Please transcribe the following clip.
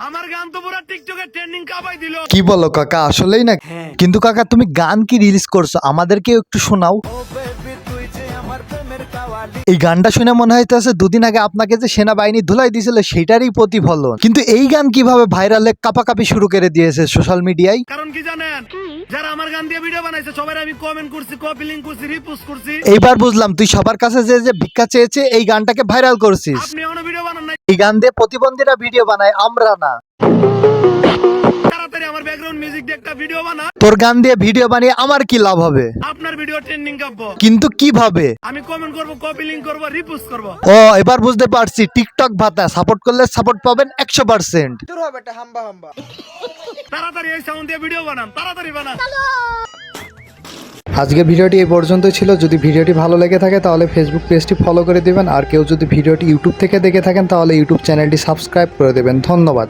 আমার গান তো পুরো টিকটকে ট্রেন্ডিং কাঁপাই দিল। কি বলো কাকা, আসলেই না? কিন্তু কাকা তুমি গান কি রিলিজ করছো, আমাদেরকে একটু শোনাও। এই গানটা শুনে মনে হইতেছে দুদিন আগে আপনাকে যে সেনাবাহিনী ধুলাই দিয়েছিল সেটারই প্রতিফলন। কিন্তু এই গান কিভাবে ভাইরালে কাপাকাপি শুরু করে দিয়েছে সোশ্যাল মিডিয়ায়? কারণ কি জানেন, যারা আমার গান দিয়ে ভিডিও বানাইছে সবাই আমি কমেন্ট করছি, কপি লিংক করছি, রিপোস্ট করছি। এইবার বুঝলাম তুই সবার কাছে যে যে ভিক্ষা চেয়েছে এই গানটাকে ভাইরাল করছিস। আপনি এখনো ভিডিও বানান নাই। এই গান দিয়ে প্রতিবন্ধীরা ভিডিও বানায়, আমরা না। তাড়াতাড়ি আমার ব্যাকগ্রাউন্ড মিউজিক দিয়ে একটা ভিডিও বানা। তোর গান দিয়ে ভিডিও বানিয়ে আমার কি লাভ হবে? আপনার ভিডিও ট্রেন্ডিং কাঁপবো। কিন্তু কিভাবে? আমি কমেন্ট করব, কপি লিংক করব, রিপোস্ট করব। ও এবার বুঝতে পারছি, টিকটক ভাতা সাপোর্ট করলে সাপোর্ট পাবেন 100%। তাড়াতাড়ি এই সাউন্ড দিয়ে ভিডিও বানান, তাড়াতাড়ি বানান। আজকের ভিডিওটি এই পর্যন্তই ছিল। যদি ভিডিওটি ভালো লেগে থাকে তাহলে ফেসবুক পেজটি ফলো করে দিবেন, আর কেউ যদি ভিডিওটি ইউটিউব থেকে দেখে থাকেন তাহলে ইউটিউব চ্যানেলটি সাবস্ক্রাইব করে দেবেন। ধন্যবাদ।